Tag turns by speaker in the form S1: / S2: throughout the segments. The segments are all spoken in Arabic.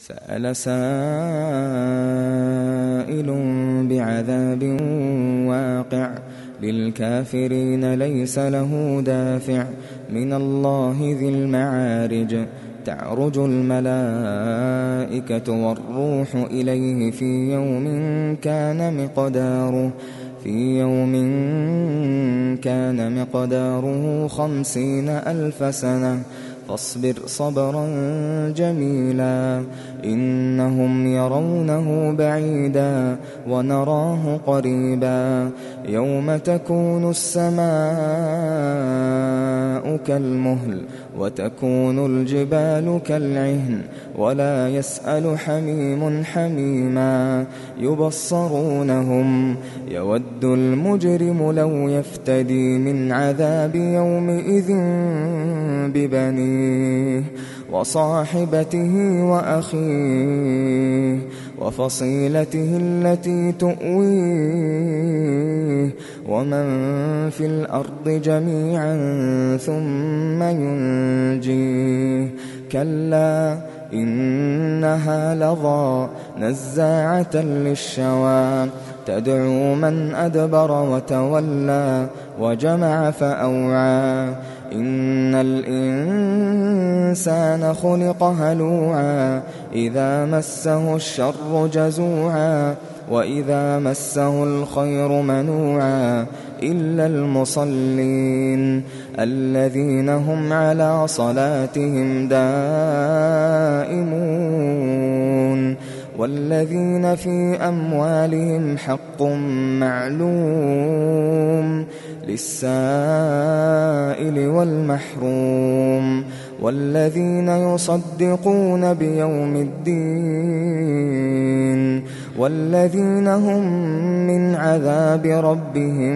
S1: سأل سائل بعذاب واقع للكافرين ليس له دافع من الله ذي المعارج تعرج الملائكة والروح إليه في يوم كان مقداره 50,000 سنة فاصبر صبرا جميلا إنهم يرونه بعيدا ونراه قريبا يوم تكون السماء كالمهل وتكون الجبال كالعهن ولا يسأل حميم حميما يبصرونهم يود المجرم لو يفتدي من عذاب يومئذ ببنيه وصاحبته وأخيه وفصيلته التي تؤويه ومن في الأرض جميعا ثم ينجيه كلا إنها لظى نزاعة للشوى تدعو من أدبر وتولى وجمع فأوعى إن الإنسان خلق هلوعا إذا مسه الشر جزوعا وإذا مسه الخير منوعا إلا المصلين الذين هم على صلاتهم دائمون والذين في أموالهم حق معلوم للسائل والمحروم والذين يصدقون بيوم الدين والذين هم من عذاب ربهم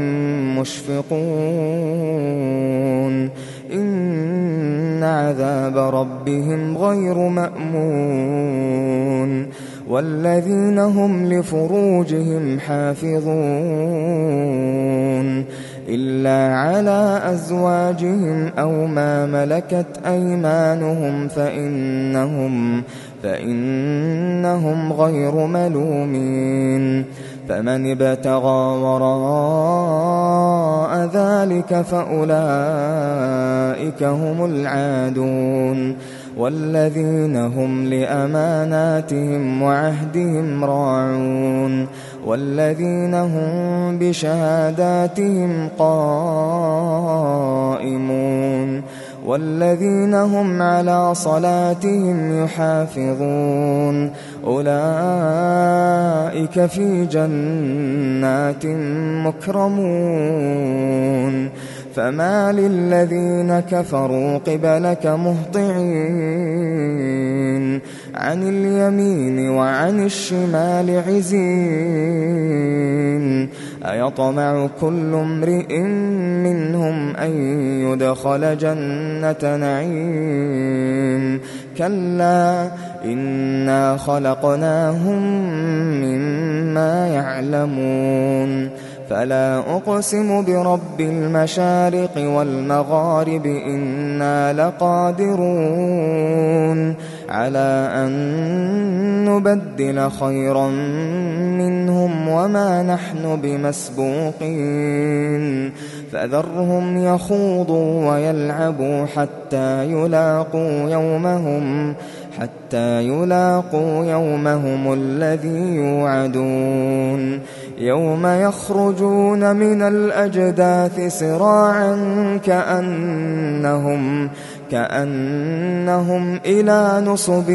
S1: مشفقون إن عذاب ربهم غير مأمون والذين هم لفروجهم حافظون إلا على أزواجهم أو ما ملكت أيمانهم فإنهم غير ملومين فمن ابتغى وراء ذلك فأولئك هم العادون والذين هم لأماناتهم وعهدهم راعون والذين هم بشهاداتهم قائمون والذين هم على صلاتهم يحافظون أولئك في جنات مكرمون فما للذين كفروا قبلك مهطعين عن اليمين وعن الشمال عزين أيطمع كل امرئ منهم أن يدخل جنة نعيم كلا إنا خلقناهم مما يعلمون فلا أقسم برب المشارق والمغارب إنا لقادرون على أن نبدل خيرا منهم وما نحن بمسبوقين فذرهم يخوضوا ويلعبوا حتى يلاقوا يومهم الذي يوعدون يوم يخرجون من الأجداث سراعا كأنهم إلى نصب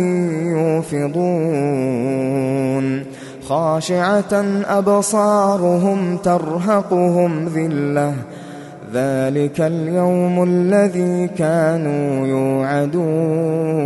S1: يوفضون خاشعة أبصارهم ترهقهم ذلة ذلك اليوم الذي كانوا يوعدون